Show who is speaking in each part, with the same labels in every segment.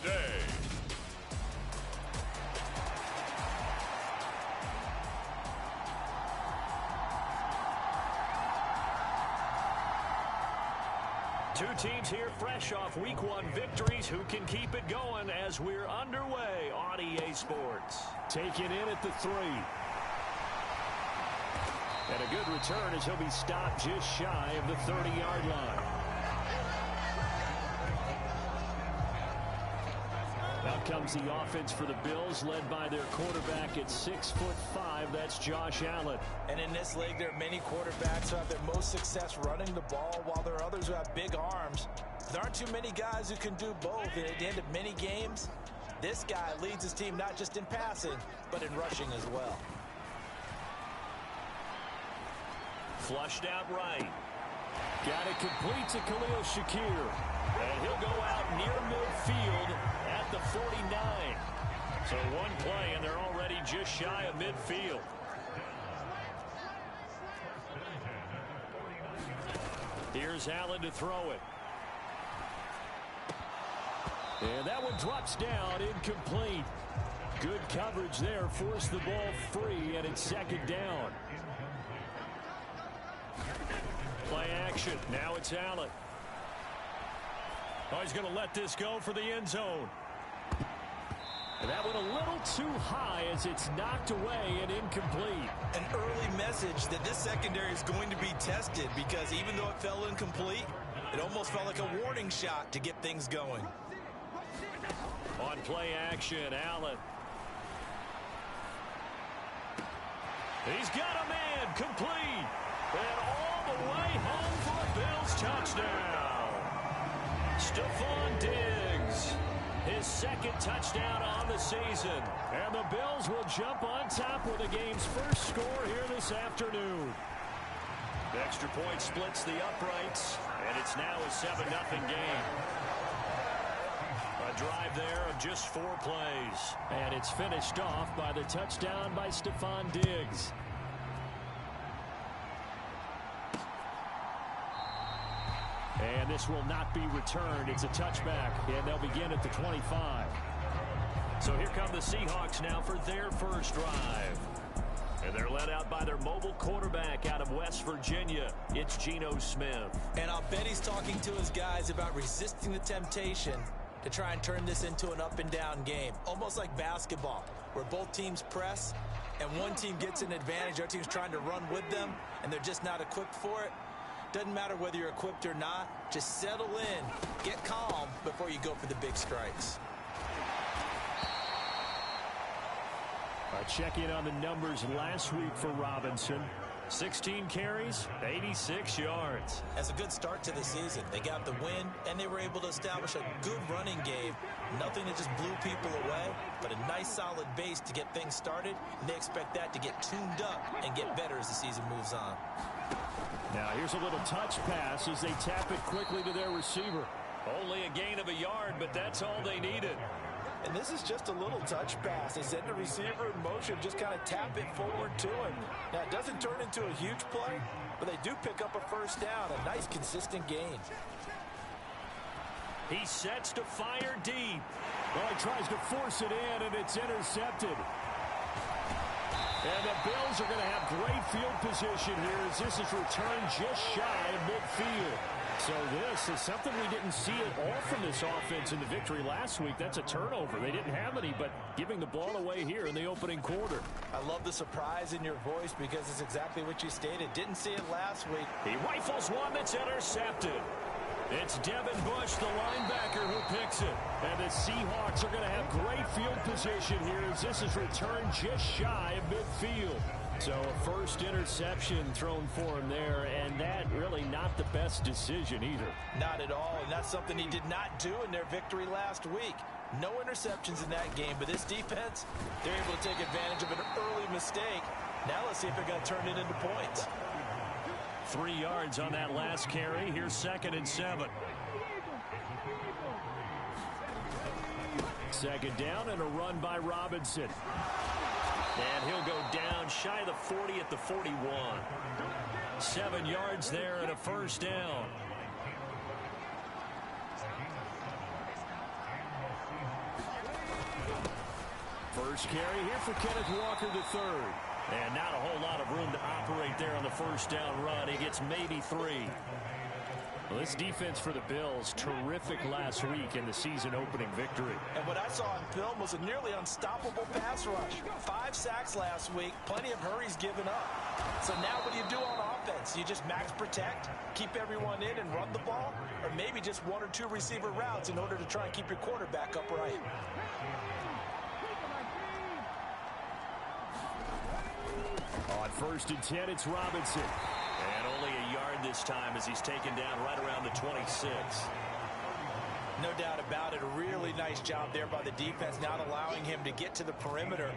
Speaker 1: day.
Speaker 2: Two teams here fresh off Week 1 victories who can keep it going as we're underway on EA Sports. Taken in at the 3. And a good return as he'll be stopped just shy of the 30-yard line. Out comes the offense for the Bills, led by their quarterback at 6'5". That's Josh Allen.
Speaker 3: And in this league, there are many quarterbacks who have their most success running the ball, while there are others who have big arms. There aren't too many guys who can do both. And at the end of many games, this guy leads his team not just in passing, but in rushing as well.
Speaker 2: Flushed out right. Got it complete to Khalil Shakir. And he'll go out near midfield at the 49. So one play, and they're already just shy of midfield. Here's Allen to throw it. And that one drops down, incomplete. Good coverage there, forced the ball free, and it's second down. Play action, now it's Allen. Oh, he's going to let this go for the end zone. And that one a little too high as it's knocked away and incomplete.
Speaker 3: An early message that this secondary is going to be tested, because even though it fell incomplete, it almost felt like a warning shot to get things going.
Speaker 2: On play action, Allen. He's got a man, complete. And all the way home for a Bills touchdown. Stephon Diggs, his second touchdown on the season. And the Bills will jump on top with the game's first score here this afternoon. The extra point splits the uprights, and it's now a 7-0 game. A drive there of just 4 plays. And it's finished off by the touchdown by Stephon Diggs. And this will not be returned. It's a touchback, and they'll begin at the 25. So here come the Seahawks now for their first drive. And they're led out by their mobile quarterback out of West Virginia. It's Geno Smith.
Speaker 3: And I'll bet he's talking to his guys about resisting the temptation to try and turn this into an up-and-down game. Almost like basketball, where both teams press, and one team gets an advantage. Our team's trying to run with them, and they're just not equipped for it. Doesn't matter whether you're equipped or not. Just settle in, get calm before you go for the big strikes.
Speaker 2: A check-in on the numbers last week for Robinson. 16 carries, 86 yards.
Speaker 3: As a good start to the season, they got the win, and they were able to establish a good running game. Nothing that just blew people away, but a nice solid base to get things started, and they expect that to get tuned up and get better as the season moves on.
Speaker 2: Now here's a little touch pass as they tap it quickly to their receiver. Only a gain of a yard, but that's all they needed.
Speaker 3: And this is just a little touch pass. They send the receiver in motion, just kind of tap it forward to him. Now, it doesn't turn into a huge play, but they do pick up a first down, a nice, consistent gain.
Speaker 2: He sets to fire deep. Well, he tries to force it in, and it's intercepted. And the Bills are going to have great field position here as this is returned just shy of midfield. So this is something we didn't see at all from this offense in the victory last week. That's a turnover. They didn't have any, but giving the ball away here in the opening quarter.
Speaker 3: I love the surprise in your voice because it's exactly what you stated. Didn't see it last week.
Speaker 2: He rifles one that's intercepted. It's Devin Bush, the linebacker, who picks it. And the Seahawks are going to have great field position here as this is returned just shy of midfield. So a first interception thrown for him there, and that really not the best decision either.
Speaker 3: Not at all, and that's something he did not do in their victory last week. No interceptions in that game, but this defense, they're able to take advantage of an early mistake. Now let's see if they're going to turn it into points.
Speaker 2: 3 yards on that last carry. Here's 2nd and 7. Second down and a run by Robinson. And he'll go down shy of the 40 at the 41. 7 yards there and a first down. First carry here for Kenneth Walker III. And not a whole lot of room to operate there on the first down run. He gets maybe 3. Well, this defense for the Bills, terrific last week in the season-opening victory.
Speaker 3: And what I saw in film was a nearly unstoppable pass rush. 5 sacks last week, plenty of hurries given up. So now what do you do on offense? You just max protect, keep everyone in and run the ball, or maybe just 1 or 2 receiver routes in order to try and keep your quarterback upright.
Speaker 2: On 1st and 10, it's Robinson. And only a yard this time as he's taken down right around the 26.
Speaker 3: No doubt about it. A really nice job there by the defense, not allowing him to get to the perimeter.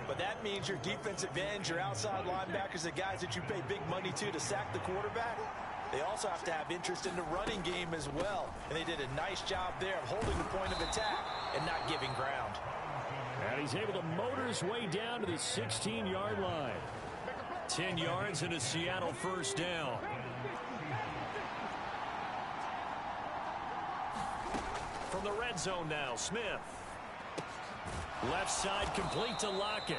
Speaker 3: But that means your defensive ends, your outside linebackers, the guys that you pay big money to sack the quarterback, they also have to have interest in the running game as well. And they did a nice job there of holding the point of attack and not giving ground.
Speaker 2: And he's able to motor his way down to the 16-yard line. 10 yards and a Seattle first down. From the red zone now, Smith. Left side complete to Lockett.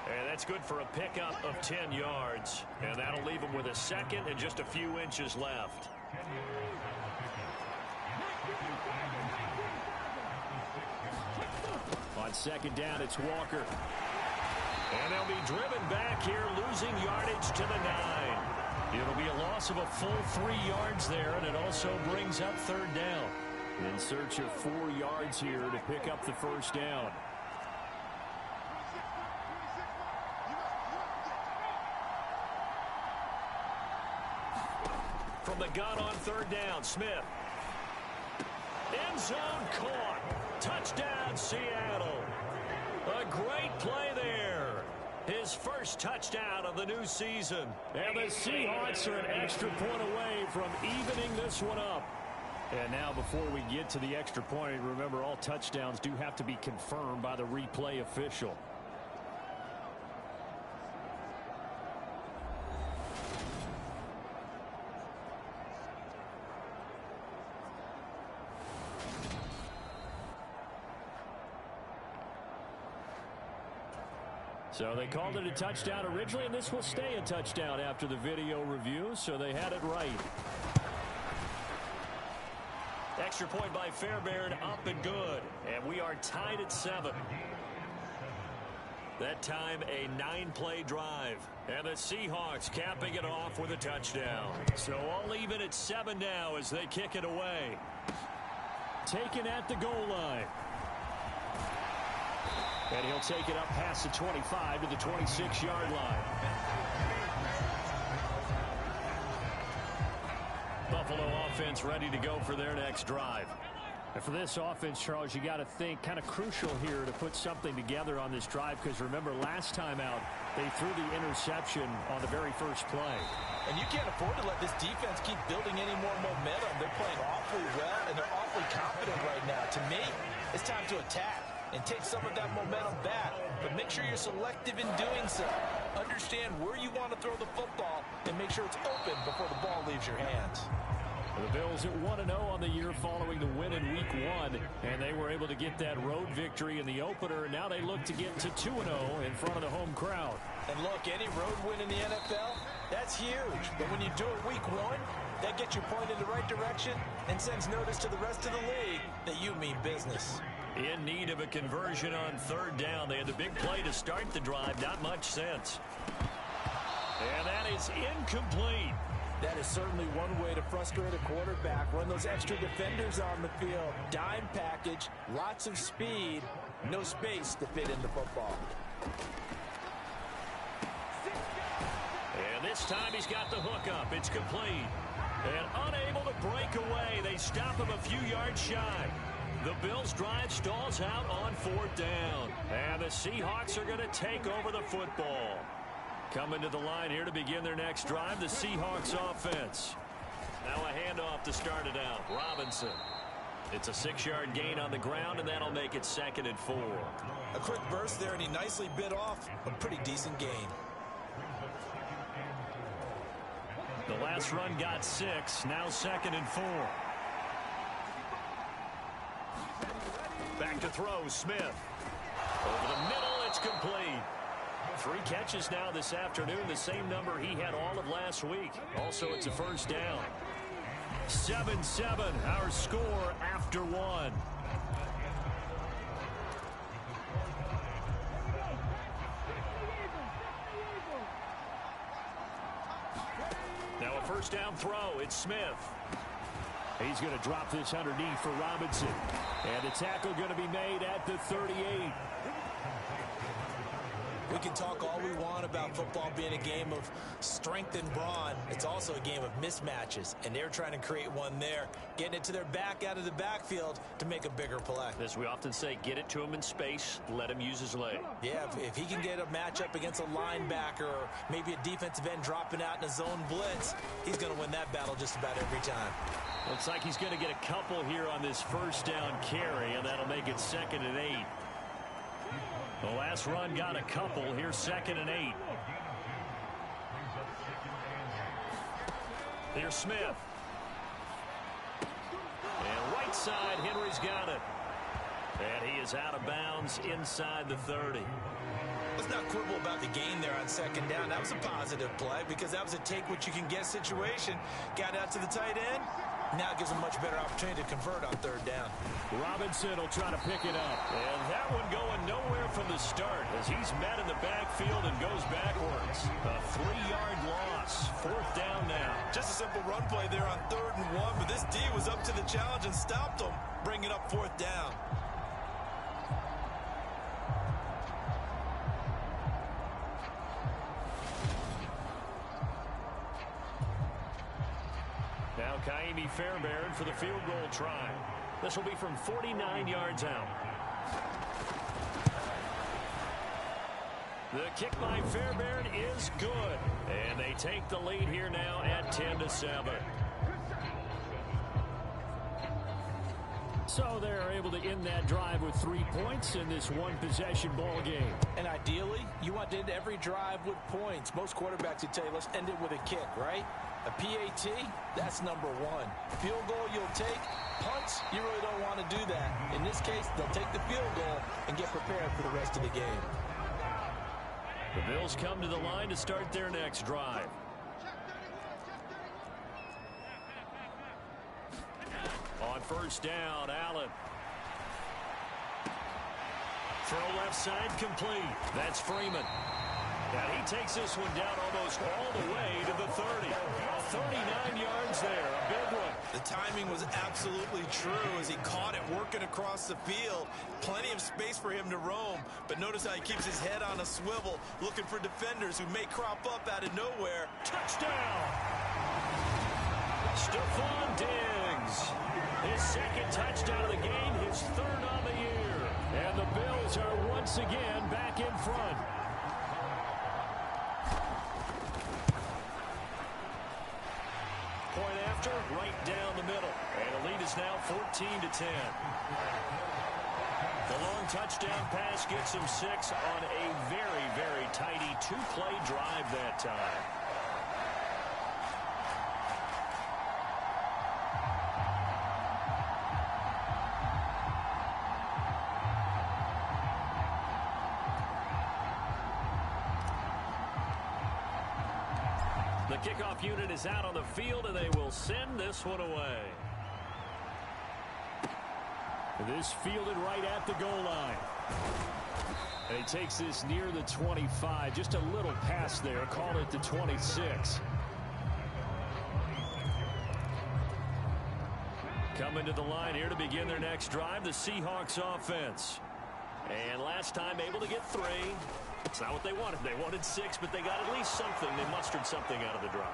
Speaker 2: And that's good for a pickup of 10 yards. And that'll leave him with a second and just a few inches left. On second down, it's Walker. And they'll be driven back here, losing yardage to the 9. It'll be a loss of a full 3 yards there, and it also brings up third down. In search of 4 yards here to pick up the first down. From the gun on third down, Smith. End zone caught. Touchdown, Seattle. A great play there. His first touchdown of the new season. And the Seahawks are an extra point away from evening this one up. And now before we get to the extra point, remember all touchdowns do have to be confirmed by the replay official. So they called it a touchdown originally, and this will stay a touchdown after the video review, so they had it right. Extra point by Fairbairn, up and good. And we are tied at 7. That time a 9-play drive. And the Seahawks capping it off with a touchdown. So all even at 7 now as they kick it away. Taken at the goal line. And he'll take it up past the 25 to the 26-yard line. Buffalo offense ready to go for their next drive. And for this offense, Charles, you got to think kind of crucial here to put something together on this drive, because remember last time out they threw the interception on the very first play.
Speaker 3: And you can't afford to let this defense keep building any more momentum. They're playing awfully well, and they're awfully confident right now. To me, it's time to attack and take some of that momentum back. But make sure you're selective in doing so. Understand where you want to throw the football and make sure it's open before the ball leaves your hands.
Speaker 2: The Bills at 1-0 on the year following the win in Week 1, and they were able to get that road victory in the opener, and now they look to get to 2-0 in front of the home crowd.
Speaker 3: And look, any road win in the NFL, that's huge. But when you do it Week 1, that gets you pointed in the right direction and sends notice to the rest of the league that you mean business.
Speaker 2: In need of a conversion on third down. They had the big play to start the drive. Not much sense. And that is incomplete.
Speaker 3: That is certainly one way to frustrate a quarterback. Run those extra defenders on the field. Dime package, lots of speed, no space to fit in the football.
Speaker 2: And this time he's got the hook up. It's complete. And unable to break away. They stop him a few yards shy. The Bills' drive stalls out on fourth down. And the Seahawks are going to take over the football. Coming to the line here to begin their next drive, the Seahawks offense. Now a handoff to start it out. Robinson. It's a 6-yard gain on the ground, and that'll make it 2nd and 4.
Speaker 3: A quick burst there, and he nicely bit off a pretty decent gain.
Speaker 2: The last run got 6. Now 2nd and 4. Back to throw, Smith. Over the middle, it's complete. 3 catches now this afternoon, the same number he had all of last week. Also, it's a first down. 7-7, our score after 1. Now a first down throw. It's Smith. He's going to drop this underneath for Robinson. And the tackle going to be made at the 38.
Speaker 3: We can talk all we want about football being a game of strength and brawn. It's also a game of mismatches, and they're trying to create one there, getting it to their back out of the backfield to make a bigger play.
Speaker 2: As we often say, get it to him in space, let him use his leg.
Speaker 3: Yeah, if he can get a matchup against a linebacker or maybe a defensive end dropping out in a zone blitz, he's going to win that battle just about every time.
Speaker 2: Looks like he's going to get a couple here on this first down carry, and that'll make it 2nd and 8. The last run got a couple. Here's 2nd and 8. Here's Smith. And right side, Henry's got it. And he is out of bounds inside the 30.
Speaker 3: Let's not quibble about the gain there on 2nd down. That was a positive play because that was a take-what-you-can-get situation. Got out to the tight end. Now it gives him a much better opportunity to convert on 3rd down.
Speaker 2: Robinson will try to pick it up. And that one going nowhere from the start as he's met in the backfield and goes backwards. A 3-yard loss. 4th down now.
Speaker 3: Just a simple run play there on 3rd and 1, but this D was up to the challenge and stopped him, bringing up 4th down.
Speaker 2: Now Kaimi Fairbairn for the field goal try. This will be from 49 yards out. The kick by Fairbairn is good. And they take the lead here now at 10-7. So they're able to end that drive with 3 points in this one-possession ball game.
Speaker 3: And ideally, you want to end every drive with points. Most quarterbacks would tell you, let's end it with a kick, right? A PAT, that's number 1. Field goal, you'll take. Punts, you really don't want to do that. In this case, they'll take the field goal and get prepared for the rest of the game.
Speaker 2: The Bills come to the line to start their next drive. On first down, Allen. Throw left side complete. That's Freeman. And he takes this one down almost all the way to the 30. 39 yards there, a big one.
Speaker 3: The timing was absolutely true as he caught it working across the field. Plenty of space for him to roam, but notice how he keeps his head on a swivel, looking for defenders who may crop up out of nowhere.
Speaker 2: Touchdown! Stephon Diggs. His 2nd touchdown of the game, his 3rd on the year. And the Bills are once again back in front. Point after, right down the middle. And the lead is now 14-10. The long touchdown pass gets him 6 on a very, very tidy 2-play drive that time. The kickoff unit is out on the field, and they will send this one away. This fielded right at the goal line. And he takes this near the 25. Just a little pass there. Call it the 26. Coming to the line here to begin their next drive, the Seahawks offense. And last time able to get 3. It's not what they wanted. They wanted 6, but they got at least something. They mustered something out of the drive.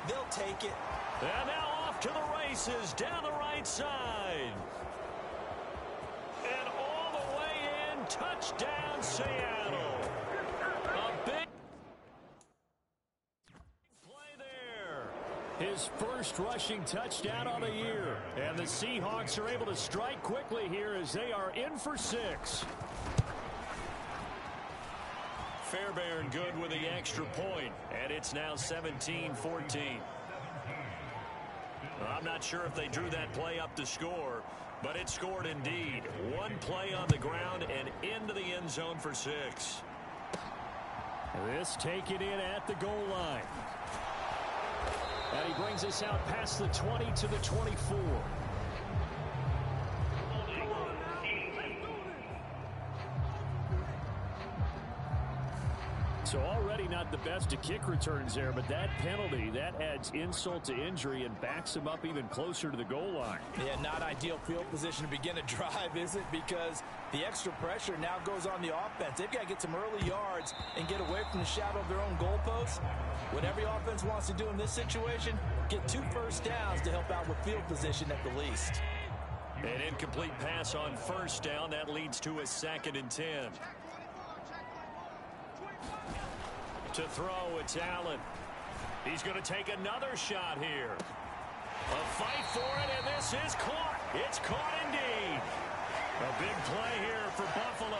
Speaker 3: They'll take it.
Speaker 2: And now off to the races down the right side. And all the way in, touchdown Seattle. A big play there. His first rushing touchdown on the year. And the Seahawks are able to strike quickly here as they are in for 6. Fairbairn good with the extra point, and it's now 17-14. I'm not sure if they drew that play up to score, but it scored indeed. One play on the ground and into the end zone for 6.
Speaker 1: This taken in at the goal line. And he brings us out past the 20 to the 24. So already not the best of kick returns there, but that penalty, that adds insult to injury and backs him up even closer to the goal line.
Speaker 3: Yeah, not ideal field position to begin a drive, is it? Because the extra pressure now goes on the offense. They've got to get some early yards and get away from the shadow of their own goalposts. What every offense wants to do in this situation, get 2 first downs to help out with field position at the least.
Speaker 2: An incomplete pass on first down. That leads to a 2nd and 10. To throw, it's Allen. He's going to take another shot here. A fight for it, and this is caught. It's caught indeed. A big play here for Buffalo.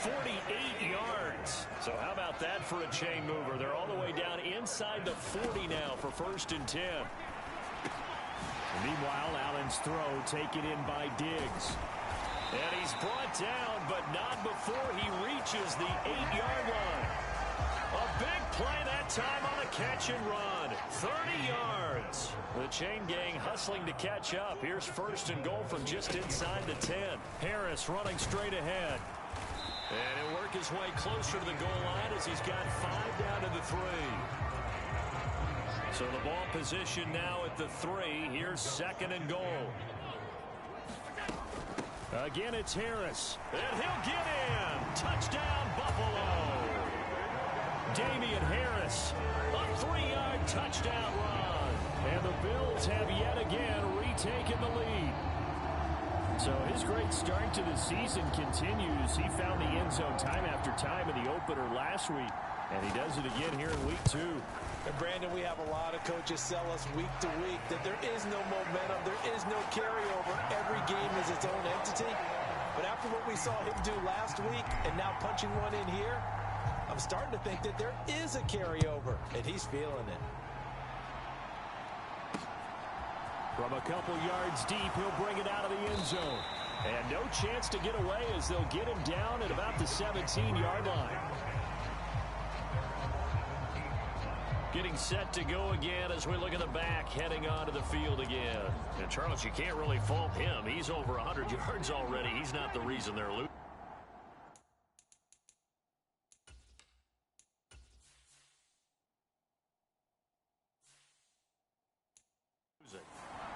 Speaker 2: 48 yards. So how about that for a chain mover? They're all the way down inside the 40 now for 1st and 10.
Speaker 1: Meanwhile, Allen's throw taken in by Diggs.
Speaker 2: And he's brought down, but not before he reaches the 8-yard line. A big play that time on a catch and run. 30 yards. The chain gang hustling to catch up. Here's 1st and goal from just inside the 10.
Speaker 1: Harris running straight ahead.
Speaker 2: And he'll work his way closer to the goal line as he's got 5 down to the 3. So the ball position now at the 3. Here's 2nd and goal.
Speaker 1: Again, it's Harris.
Speaker 2: And he'll get in. Touchdown, Buffalo.
Speaker 1: Damian Harris.
Speaker 2: A 3-yard touchdown run.
Speaker 1: And the Bills have yet again retaken the lead. So his great start to the season continues. He found the end zone time after time in the opener last week. And he does it again here in week 2.
Speaker 3: And Brandon, we have a lot of coaches sell us week to week that there is no momentum, there is no carryover. Every game is its own entity. But after what we saw him do last week and now punching one in here, I'm starting to think that there is a carryover, and he's feeling it.
Speaker 1: From a couple yards deep, he'll bring it out of the end zone. And no chance to get away as they'll get him down at about the 17-yard line.
Speaker 2: Getting set to go again as we look at the back, heading onto the field again. And Charles, you can't really fault him. He's over 100 yards already. He's not the reason they're losing.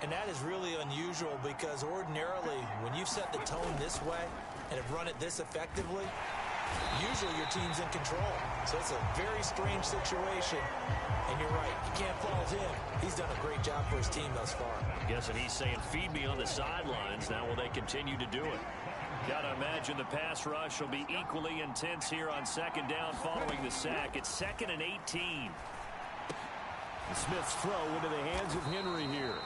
Speaker 3: And that is really unusual because ordinarily, when you've set the tone this way and have run it this effectively, usually your team's in control. So it's a very strange situation. And you're right, you can't fault him. He's done a great job for his team thus far.
Speaker 2: I'm guessing he's saying, feed me on the sidelines. Now will they continue to do it? Got to imagine the pass rush will be equally intense here on 2nd down following the sack. It's 2nd and 18.
Speaker 1: Smith's throw into the hands of Henry here.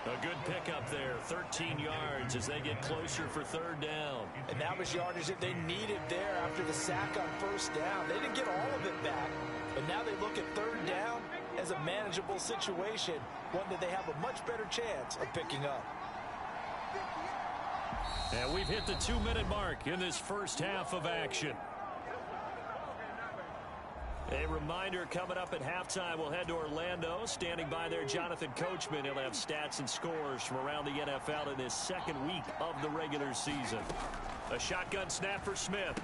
Speaker 2: A good pickup there, 13 yards as they get closer for 3rd down.
Speaker 3: And that was yardage that they needed there after the sack on 1st down. They didn't get all of it back, but now they look at 3rd down as a manageable situation, one that they have a much better chance of picking up.
Speaker 2: And we've hit the 2-minute mark in this first half of action. A reminder coming up at halftime, we'll head to Orlando. Standing by there, Jonathan Coachman. He'll have stats and scores from around the NFL in this 2nd week of the regular season. A shotgun snap for Smith.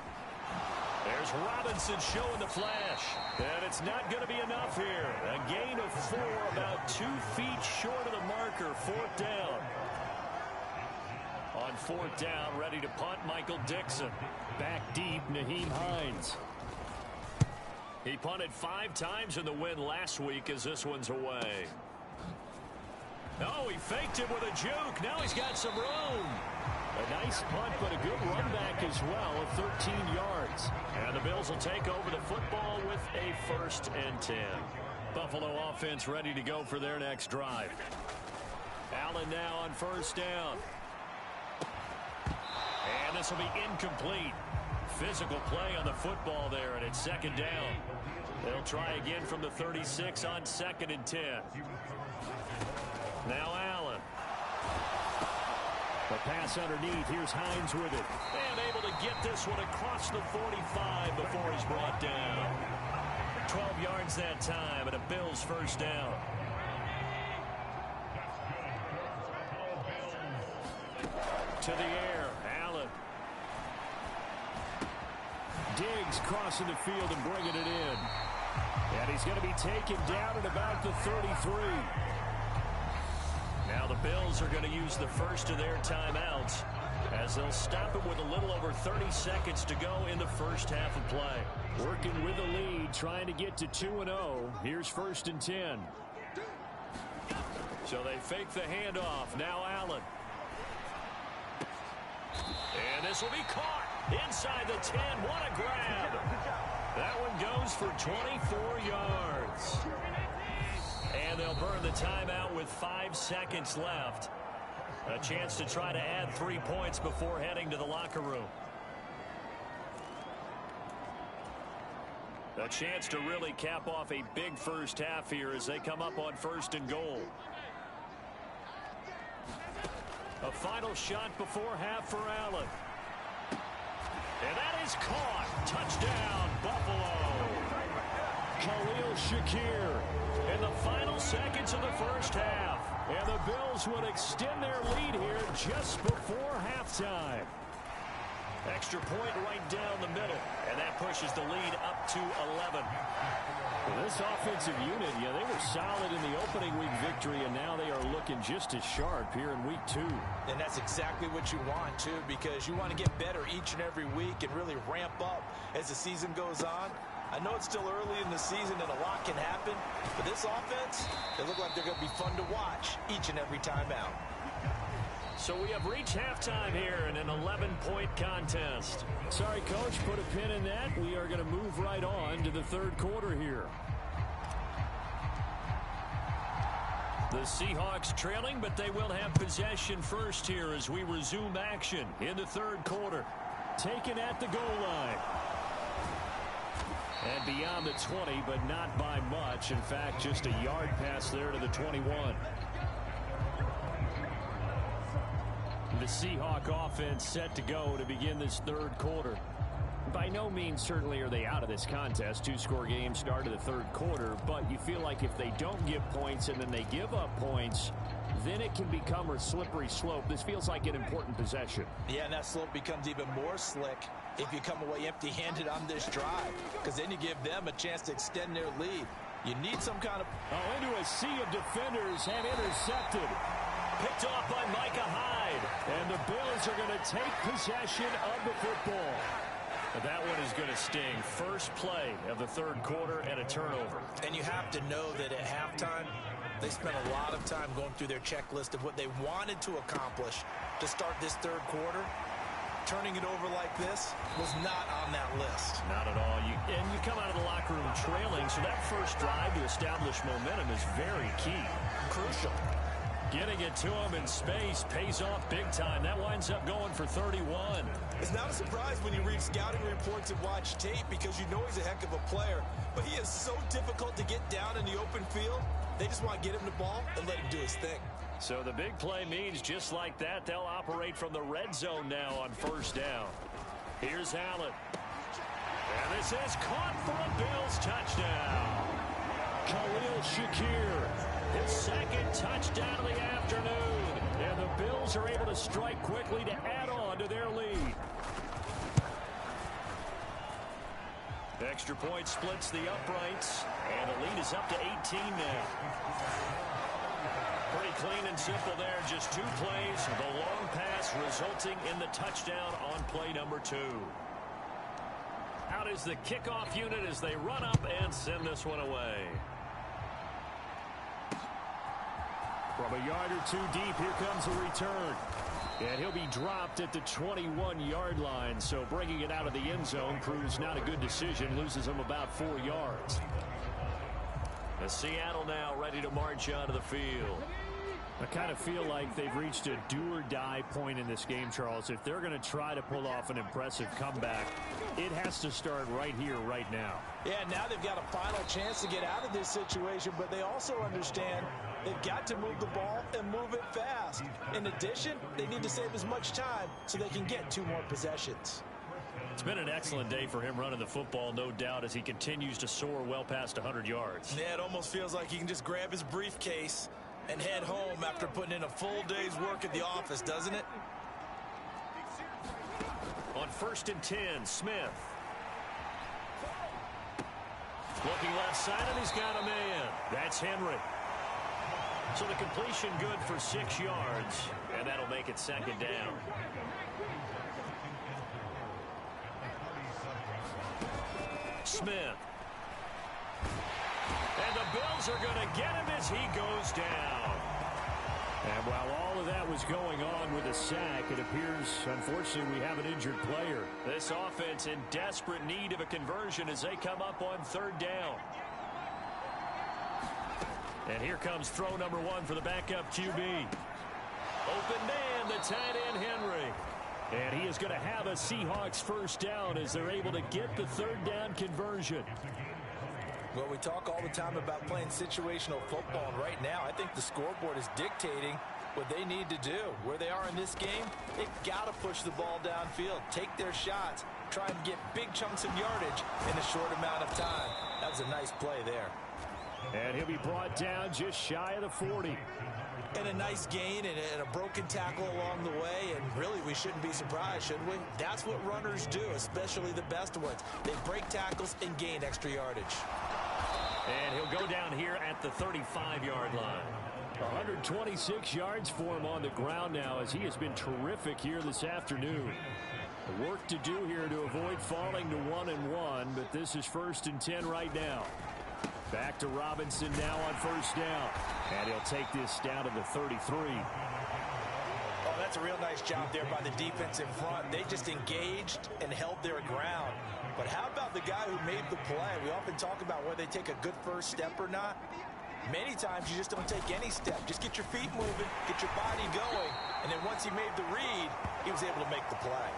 Speaker 2: There's Robinson showing the flash. And it's not going to be enough here. A gain of 4, about 2 feet short of the marker. 4th down. On 4th down, ready to punt, Michael Dixon.
Speaker 1: Back deep, Nyheim Hines.
Speaker 2: He punted 5 times in the win last week as this one's away. Oh, he faked him with a juke. Now he's got some room.
Speaker 1: A nice punt, but a good run back as well of 13 yards.
Speaker 2: And the Bills will take over the football with a 1st and 10. Buffalo offense ready to go for their next drive. Allen now on 1st down. And this will be incomplete. Physical play on the football there, and it's 2nd down. They'll try again from the 36 on 2nd and 10. Now Allen. The pass underneath. Here's Hines with it. And able to get this one across the 45 before he's brought down. 12 yards that time, and a Bills first down. To the air, Allen. Diggs crossing the field and bringing it in. And he's going to be taken down at about the 33. Now the Bills are going to use the first of their timeouts as they'll stop it with a little over 30 seconds to go in the first half of play. Working with the lead, trying to get to 2-0. Here's 1st and 10. So they fake the handoff. Now Allen. And this will be caught inside the 10. What a grab. That one goes for 24 yards. And they'll burn the timeout with 5 seconds left. A chance to try to add 3 points before heading to the locker room. A chance to really cap off a big first half here as they come up on 1st and goal. A final shot before half for Allen. And that is caught. Touchdown, Buffalo. Khalil Shakir in the final seconds of the first half. And the Bills would extend their lead here just before halftime. Extra point right down the middle. And that pushes the lead up to 11.
Speaker 1: Well, this offensive unit, they were solid in the opening week victory, and now they are looking just as sharp here in week 2.
Speaker 3: And that's exactly what you want, too, because you want to get better each and every week and really ramp up as the season goes on. I know it's still early in the season and a lot can happen, but this offense, they look like they're going to be fun to watch each and every time out.
Speaker 2: So we have reached halftime here in an 11-point contest.
Speaker 1: Sorry, Coach, put a pin in that. We are going to move right on to the 3rd quarter here.
Speaker 2: The Seahawks trailing, but they will have possession first here as we resume action in the 3rd quarter.
Speaker 1: Taken at the goal line. And beyond the 20, but not by much. In fact, just a yard pass there to the 21. The Seahawk offense set to go to begin this 3rd quarter. By no means certainly are they out of this contest. 2-score game start of the 3rd quarter, but you feel like if they don't get points and then they give up points, then it can become a slippery slope. This feels like an important possession.
Speaker 3: Yeah, and that slope becomes even more slick if you come away empty-handed on this drive, because then you give them a chance to extend their lead. You need some kind of...
Speaker 1: into a sea of defenders and intercepted.
Speaker 2: Picked off by Micah Hyde.
Speaker 1: And the Bills are going to take possession of the football.
Speaker 2: But that one is going to sting. First play of the 3rd quarter and a turnover.
Speaker 3: And you have to know that at halftime, they spent a lot of time going through their checklist of what they wanted to accomplish to start this 3rd quarter. Turning it over like this was not on that list.
Speaker 2: Not at all. And you come out of the locker room trailing, so that first drive to establish momentum is very key.
Speaker 3: Crucial.
Speaker 2: Getting it to him in space pays off big time. That winds up going for 31.
Speaker 3: It's not a surprise when you read scouting reports and watch tape because you know he's a heck of a player. But he is so difficult to get down in the open field. They just want to get him the ball and let him do his thing.
Speaker 2: So the big play means just like that, they'll operate from the red zone now on 1st down. Here's Allen. And this is caught for a Bills touchdown.
Speaker 1: Khalil Shakir.
Speaker 2: His 2nd touchdown of the afternoon.
Speaker 1: And the Bills are able to strike quickly to add on to their lead.
Speaker 2: Extra point splits the uprights. And the lead is up to 18 now. Pretty clean and simple there. Just 2 plays. The long pass resulting in the touchdown on play number 2. Out is the kickoff unit as they run up and send this one away.
Speaker 1: From a yard or 2 deep, here comes a return. And he'll be dropped at the 21-yard line. So bringing it out of the end zone proves not a good decision. Loses him about 4 yards.
Speaker 2: The Seattle now ready to march onto the field.
Speaker 1: I kind of feel like they've reached a do-or-die point in this game, Charles. If they're going to try to pull off an impressive comeback, it has to start right here, right now.
Speaker 3: Yeah, now they've got a final chance to get out of this situation, but they also understand They've got to move the ball and move it fast. In addition, they need to save as much time so they can get 2 more possessions.
Speaker 2: It's been an excellent day for him running the football, no doubt, as he continues to soar well past 100 yards.
Speaker 3: Yeah, it almost feels like he can just grab his briefcase and head home after putting in a full day's work at the office, doesn't it?
Speaker 2: On 1st and 10, Smith. Looking left side, and he's got a man. That's Henry. So the completion good for 6 yards, and that'll make it 2nd down. Smith. And the Bills are going to get him as he goes down.
Speaker 1: And while all of that was going on with a sack, it appears, unfortunately, we have an injured player.
Speaker 2: This offense in desperate need of a conversion as they come up on 3rd down. And here comes throw number 1 for the backup QB. Open man, the tight end, Henry.
Speaker 1: And he is going to have a Seahawks 1st down as they're able to get the 3rd down conversion.
Speaker 3: Well, we talk all the time about playing situational football, and right now I think the scoreboard is dictating what they need to do. Where they are in this game, they've got to push the ball downfield, take their shots, try and get big chunks of yardage in a short amount of time. That was a nice play there.
Speaker 1: And he'll be brought down just shy of the 40.
Speaker 3: And a nice gain and a broken tackle along the way, and really we shouldn't be surprised, should we? That's what runners do, especially the best ones. They break tackles and gain extra yardage.
Speaker 2: And he'll go down here at the 35-yard line.
Speaker 1: 126 yards for him on the ground now as he has been terrific here this afternoon. Work to do here to avoid falling to 1-1, but this is 1st and 10 right now. Back to Robinson now on 1st down. And he'll take this down to the 33.
Speaker 3: Oh, that's a real nice job there by the defense in front. They just engaged and held their ground. But how about the guy who made the play? We often talk about whether they take a good first step or not. Many times you just don't take any step. Just get your feet moving, get your body going, and then once he made the read, he was able to make the play.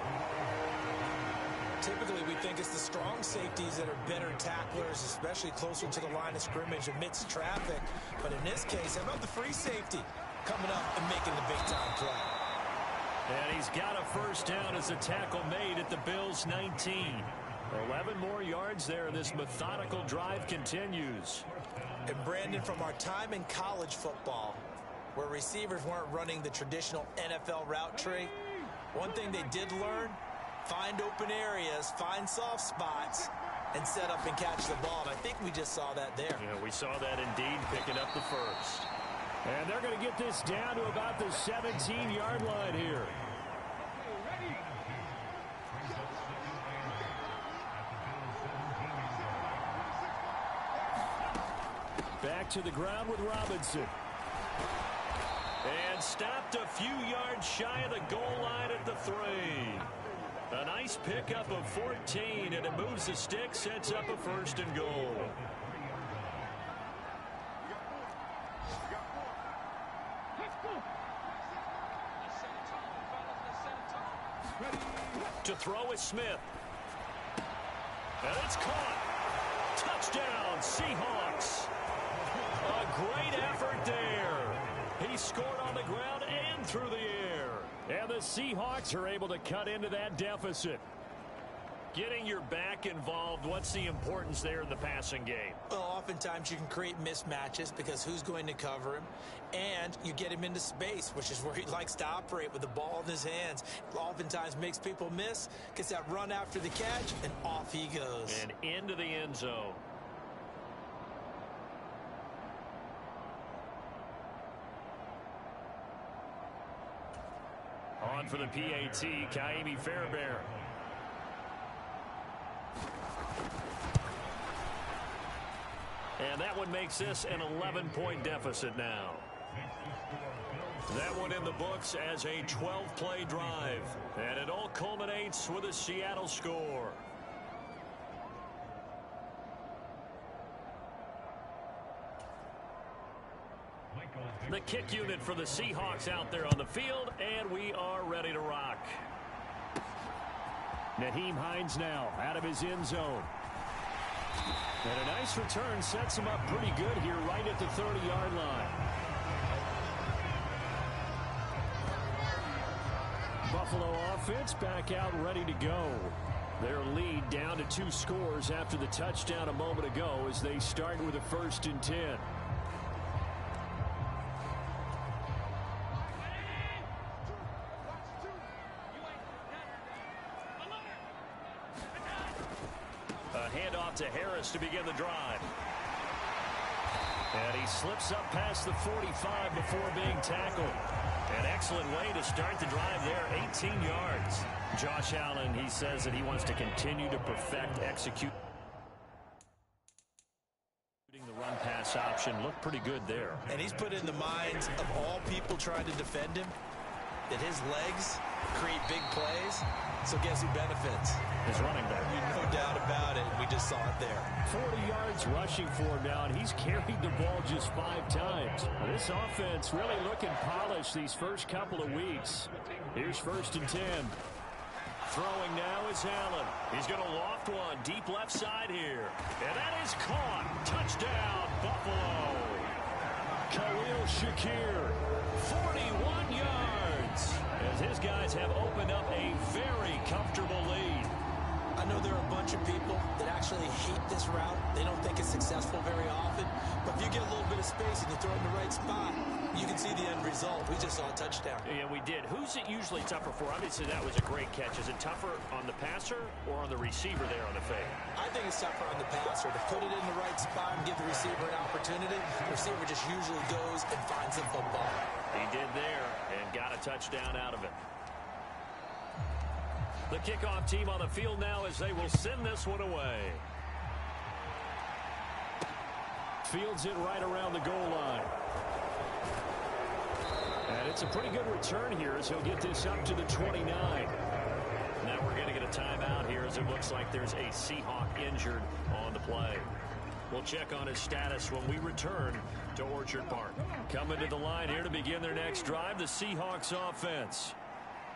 Speaker 3: Typically, we think it's the strong safeties that are better tacklers, especially closer to the line of scrimmage amidst traffic. But in this case, how about the free safety coming up and making the big-time play?
Speaker 2: And he's got a 1st down as a tackle made at the Bills' 19. 11 more yards there. This methodical drive continues.
Speaker 3: And Brandon, from our time in college football, where receivers weren't running the traditional NFL route tree, one thing they did learn, find open areas, find soft spots, and set up and catch the ball. And I think we just saw that there.
Speaker 2: Yeah, we saw that indeed, picking up the 1st.
Speaker 1: And they're going to get this down to about the 17-yard line here. Back to the ground with Robinson.
Speaker 2: And stopped a few yards shy of the goal line at the 3. A nice pickup of 14, and it moves the stick, sets up a 1st and goal. To throw is Smith. And it's caught. Touchdown, Seahawks. A great effort there. He scored on the ground and through the air.
Speaker 1: And the Seahawks are able to cut into that deficit.
Speaker 2: Getting your back involved, what's the importance there in the passing game?
Speaker 3: Well, oftentimes you can create mismatches because who's going to cover him? And you get him into space, which is where he likes to operate with the ball in his hands. Oftentimes makes people miss, gets that run after the catch, and off he goes.
Speaker 2: And into the end zone.
Speaker 1: On for the PAT, Kaimi Fairbairn.
Speaker 2: And that one makes this an 11-point deficit now. That one in the books as a 12-play drive. And it all culminates with a Seattle score. The kick unit for the Seahawks out there on the field, and we are ready to rock.
Speaker 1: Nyheim Hines now out of his end zone. And a nice return sets him up pretty good here right at the 30-yard line. Buffalo offense back out ready to go. Their lead down to 2 scores after the touchdown a moment ago as they start with a 1st and 10.
Speaker 2: A handoff to Harris to begin the drive. And he slips up past the 45 before being tackled. An excellent way to start the drive there, 18 yards. Josh Allen, he says that he wants to continue to perfect executing the run-pass option. Looked pretty good there.
Speaker 3: And he's put in the minds of all people trying to defend him that his legs create big plays. So guess who benefits?
Speaker 2: His running back.
Speaker 3: No doubt about it. We just saw it there.
Speaker 1: 40 yards rushing for him now, and he's carried the ball just 5 times. This offense really looking polished these first couple of weeks. Here's 1st and 10.
Speaker 2: Throwing now is Allen. He's going to loft one deep left side here. And that is caught. Touchdown, Buffalo.
Speaker 1: Khalil Shakir,
Speaker 2: 41 yards. As his guys have opened up a very comfortable lead.
Speaker 3: I know there are a bunch of people that actually hate this route. They don't think it's successful very often. But if you get a little bit of space and you throw it in the right spot, you can see the end result. We just saw a touchdown.
Speaker 2: Yeah, we did. Who's it usually tougher for? Obviously, that was a great catch. Is it tougher on the passer or on the receiver there on the fake?
Speaker 3: I think it's tougher on the passer to put it in the right spot and give the receiver an opportunity. The receiver just usually goes and finds the football.
Speaker 2: He did there and got a touchdown out of it. The kickoff team on the field now as they will send this one away.
Speaker 1: fields it right around the goal line. And it's a pretty good return here as he'll get this up to the 29.
Speaker 2: Now we're going to get a timeout here as it looks like there's a Seahawk injured on the play. We'll check on his status when we return to Orchard Park. Coming to the line here to begin their next drive, the Seahawks offense.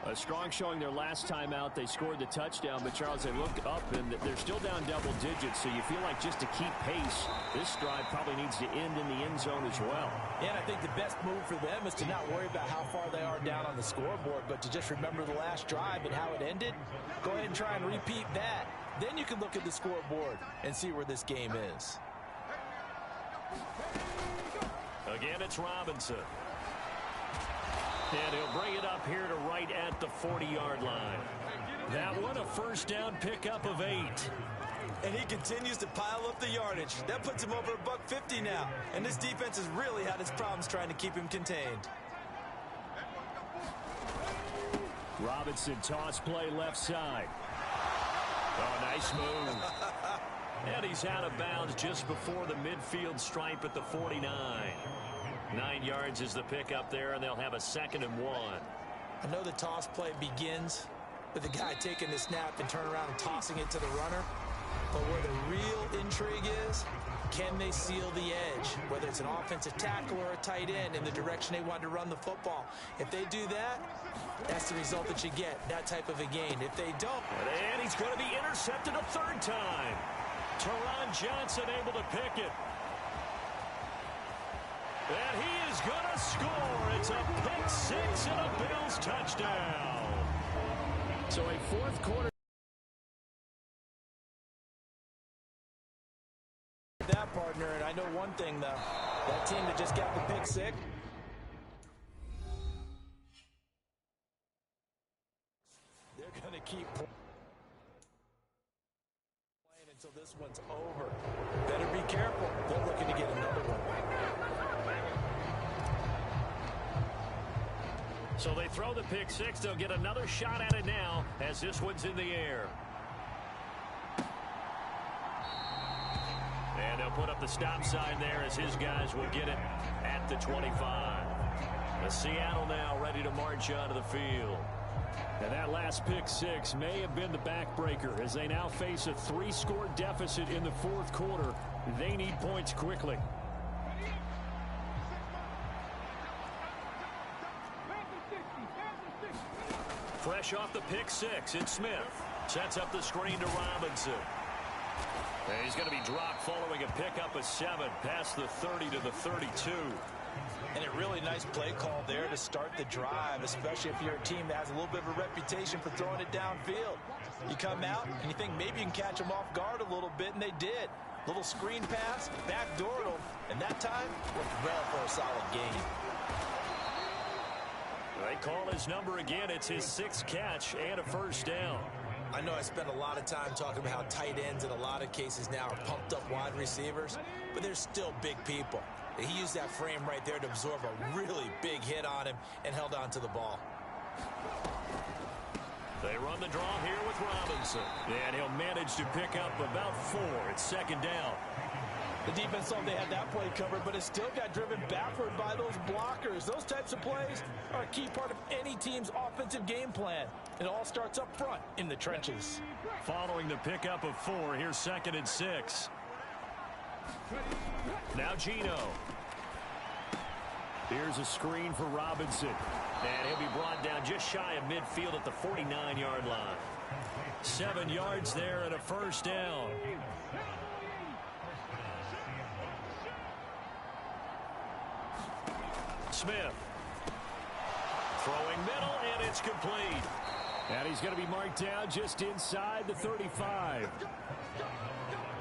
Speaker 1: A strong showing their last time out. They scored the touchdown, but Charles, they looked up and they're still down double digits, so you feel like just to keep pace, this drive probably needs to end in the end zone as well.
Speaker 3: And I think the best move for them is to not worry about how far they are down on the scoreboard, but to just remember the last drive and how it ended. Go ahead and try and repeat that. Then you can look at the scoreboard and see where this game is.
Speaker 2: Again, it's Robinson. And he'll bring it up here to right at the 40-yard line. That one a first down pickup of 8.
Speaker 3: And he continues to pile up the yardage. That puts him over $150 now. And this defense has really had its problems trying to keep him contained.
Speaker 1: Robinson toss play left side.
Speaker 2: Oh, nice move. And he's out of bounds just before the midfield stripe at the 49. 9 yards is the pickup there, and they'll have a 2nd and 1.
Speaker 3: I know the toss play begins with the guy taking the snap and turn around and tossing it to the runner. But where the real intrigue is, can they seal the edge? Whether it's an offensive tackle or a tight end in the direction they want to run the football. If they do that, that's the result that you get, that type of a gain. If they don't.
Speaker 2: And he's going to be intercepted a 3rd time. Teron Johnson able to pick it. And he is going to score. It's a pick 6 and a Bills touchdown.
Speaker 1: So a 4th quarter.
Speaker 3: That partner, and I know one thing, though. That team that just got the pick 6. They're going to keep playing until this one's over. Better be careful. They're looking to get another one.
Speaker 2: So they throw the pick 6. They'll get another shot at it now as this one's in the air. And they'll put up the stop sign there as his guys will get it at the 25. The Seattle now ready to march onto the field.
Speaker 1: And that last pick 6 may have been the backbreaker as they now face a 3-score deficit in the 4th quarter. They need points quickly.
Speaker 2: Fresh off the pick 6, it's Smith. Sets up the screen to Robinson. And he's going to be dropped following a pickup of 7 past the 30 to the 32.
Speaker 3: And a really nice play call there to start the drive, especially if you're a team that has a little bit of a reputation for throwing it downfield. You come out and you think maybe you can catch them off guard a little bit, and they did. Little screen pass, backdoored them, and that time worked well for a solid gain.
Speaker 2: They call his number again. It's his 6th catch and a first down.
Speaker 3: I know I spend a lot of time talking about how tight ends in a lot of cases now are pumped up wide receivers, but they're still big people. He used that frame right there to absorb a really big hit on him and held on to the ball.
Speaker 2: They run the draw here with Robinson. And he'll manage to pick up about 4. It's 2nd down.
Speaker 3: The defense thought they had that play covered, but it still got driven backward by those blockers. Those types of plays are a key part of any team's offensive game plan. It all starts up front in the trenches.
Speaker 2: Following the pickup of 4, here's 2nd and 6. Now Gino. Here's a screen for Robinson. And he'll be brought down just shy of midfield at the 49-yard line. 7 yards there and a first down. Smith. Throwing middle, and it's complete.
Speaker 1: And he's going to be marked down just inside the 35.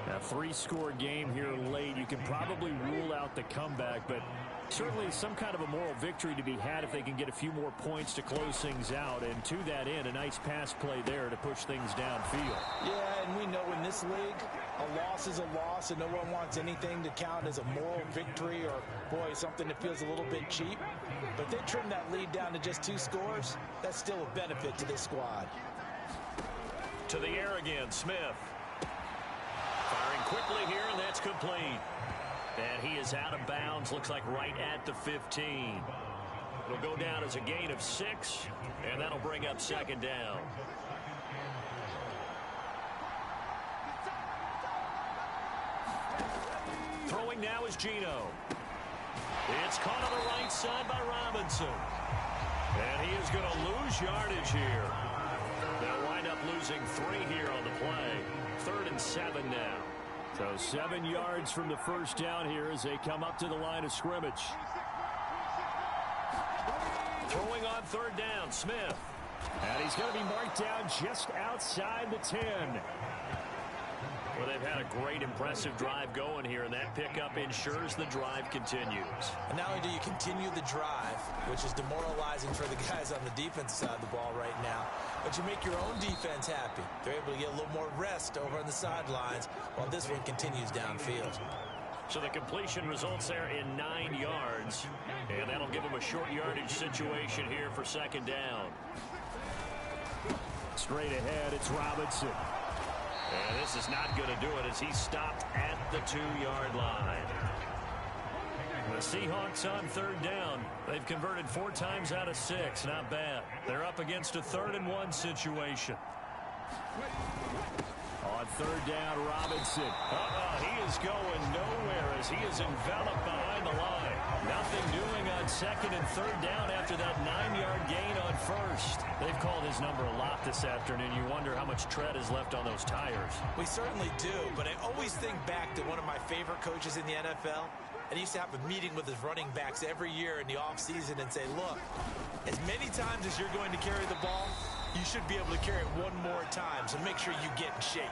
Speaker 1: A 3-score game here late. You can probably rule out the comeback, but certainly some kind of a moral victory to be had if they can get a few more points to close things out. And to that end, a nice pass play there to push things downfield.
Speaker 3: Yeah, and we know in this league, a loss is a loss, and no one wants anything to count as a moral victory or, boy, something that feels a little bit cheap. But if they trim that lead down to just 2 scores, that's still a benefit to this squad.
Speaker 2: To the air again, Smith. Firing quickly here, and that's complete. And he is out of bounds, looks like right at the 15. It'll go down as a gain of 6, and that'll bring up 2nd down. Throwing now is Gino. It's caught on the right side by Robinson. And he is going to lose yardage here. They'll wind up losing 3 here on the play. 3rd and 7 now.
Speaker 1: So 7 yards from the first down here as they come up to the line of scrimmage.
Speaker 2: Throwing on 3rd down, Smith.
Speaker 1: And he's going to be marked down just outside the 10.
Speaker 2: Well, they've had a great, impressive drive going here, and that pickup ensures the drive continues.
Speaker 3: And not only do you continue the drive, which is demoralizing for the guys on the defensive side of the ball right now, but you make your own defense happy. They're able to get a little more rest over on the sidelines while this one continues downfield.
Speaker 2: So the completion results there in 9 yards, and that'll give them a short yardage situation here for 2nd down.
Speaker 1: Straight ahead, it's Robinson.
Speaker 2: And this is not going to do it as he's stopped at the 2-yard line. The Seahawks on 3rd down. They've converted 4 times out of 6. Not bad. They're up against a 3rd and 1 situation.
Speaker 1: On 3rd down, Robinson.
Speaker 2: He is going nowhere as he is enveloped behind the line. Nothing doing on 2nd and 3rd down after that 9-yard gain on 1st. They've called his number a lot this afternoon. You wonder how much tread is left on those tires.
Speaker 3: We certainly do, but I always think back to one of my favorite coaches in the NFL. And he used to have a meeting with his running backs every year in the offseason and say, look, as many times as you're going to carry the ball, you should be able to carry it 1 more time, so make sure you get in shape.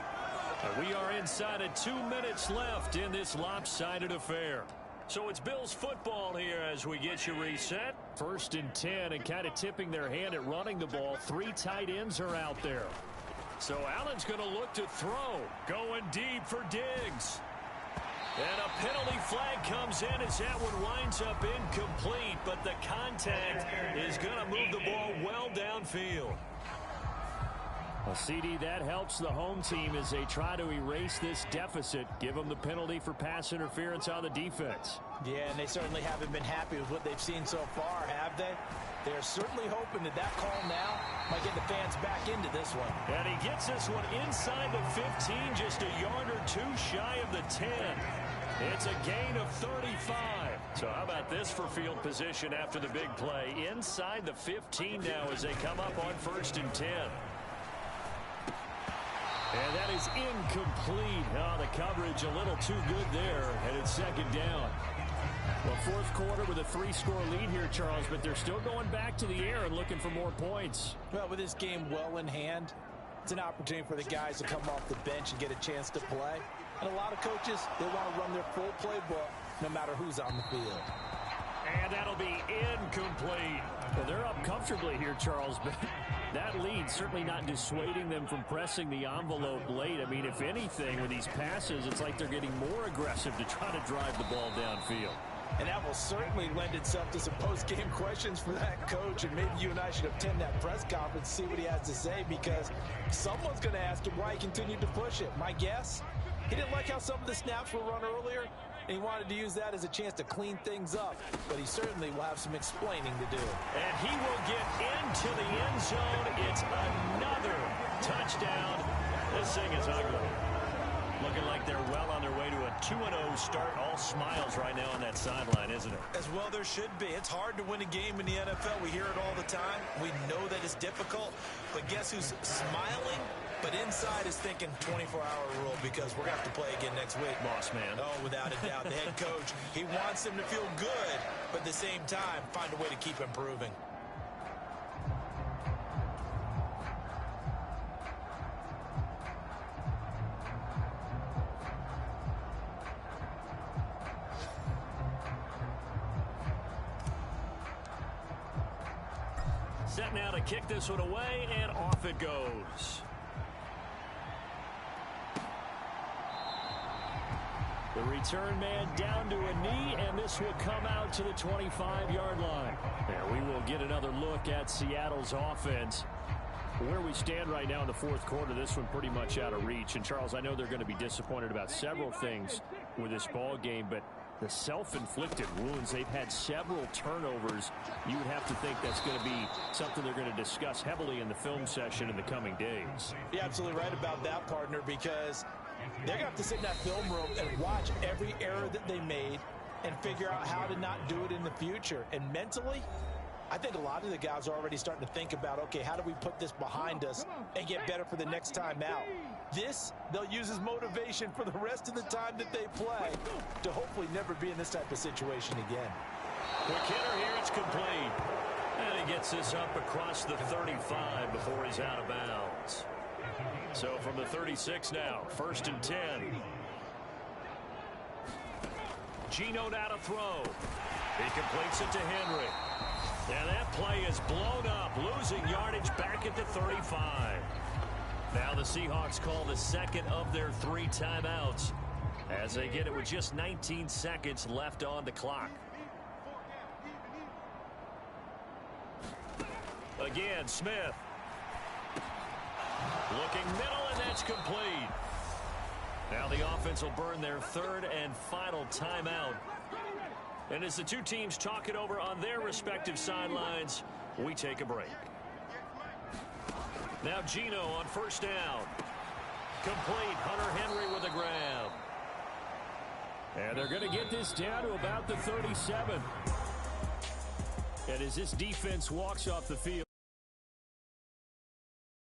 Speaker 2: We are inside of 2 minutes left in this lopsided affair. So it's Bills football here as we get you reset.
Speaker 1: 1st and 10, and kind of tipping their hand at running the ball. 3 tight ends are out there.
Speaker 2: So Allen's going to look to throw. Going deep for Diggs. And a penalty flag comes in as that one winds up incomplete, but the contact is going to move the ball well downfield.
Speaker 1: A CD that helps the home team as they try to erase this deficit. Give them the penalty for pass interference on the defense.
Speaker 3: Yeah, and they certainly haven't been happy with what they've seen so far, have they? They're certainly hoping that that call now might get the fans back into this one.
Speaker 2: And he gets this one inside the 15, just a yard or 2 shy of the 10. It's a gain of 35. So how about this for field position after the big play? Inside the 15 now as they come up on 1st and 10.
Speaker 1: And that is incomplete. Oh, the coverage a little too good there, and it's 2nd down. Well, fourth quarter with a 3-score lead here, Charles, but they're still going back to the air and looking for more points.
Speaker 3: Well, with this game well in hand, it's an opportunity for the guys to come off the bench and get a chance to play. And a lot of coaches, they want to run their full playbook no matter who's on the field.
Speaker 1: And that'll be incomplete. Well, they're up comfortably here, Charles, but that lead certainly not dissuading them from pressing the envelope late. I mean, if anything, with these passes, it's like they're getting more aggressive to try to drive the ball downfield.
Speaker 3: And that will certainly lend itself to some post-game questions for that coach. And maybe you and I should attend that press conference and see what he has to say, because someone's going to ask him why he continued to push it. My guess, he didn't like how some of the snaps were run earlier, and he wanted to use that as a chance to clean things up. But he certainly will have some explaining to do.
Speaker 2: And he will get into the end zone. It's another touchdown. This thing is ugly. Looking like they're well on their way to a 2-0 start. All smiles right now on that sideline, isn't it?
Speaker 3: As well there should be. It's hard to win a game in the NFL. We hear it all the time. We know that it's difficult. But guess who's smiling? But inside is thinking 24-hour rule, because we're going to have to play again next week.
Speaker 2: Boss man.
Speaker 3: Oh, without a doubt. The head coach, he wants them to feel good, but at the same time, find a way to keep improving.
Speaker 2: Set now to kick this one away, and off it goes.
Speaker 1: The return man down to a knee, and this will come out to the 25-yard line. And we will get another look at Seattle's offense. Where we stand right now in the fourth quarter, this one pretty much out of reach. And, Charles, I know they're going to be disappointed about several things with this ball game, but the self-inflicted wounds, they've had several turnovers. You would have to think that's going to be something they're going to discuss heavily in the film session in the coming days.
Speaker 3: You're absolutely right about that, partner, because they're going to have to sit in that film room and watch every error that they made and figure out how to not do it in the future. And mentally, I think a lot of the guys are already starting to think about, okay, how do we put this behind us and get better for the next time out? This, they'll use as motivation for the rest of the time that they play to hopefully never be in this type of situation again.
Speaker 2: Quick hitter here, it's complete. And he gets this up across the 35 before he's out of bounds. So from the 36 now, 1st and 10. Gino now to throw. He completes it to Henry. And that play is blown up, losing yardage back at the 35. Now the Seahawks call the second of their 3 timeouts as they get it with just 19 seconds left on the clock. Again, Smith. Looking middle, and that's complete. Now the offense will burn their 3rd and final timeout. And as the two teams talk it over on their respective sidelines, we take a break. Now Gino on 1st down. Complete. Hunter Henry with a grab.
Speaker 1: And they're going to get this down to about the 37. And as this defense walks off the field,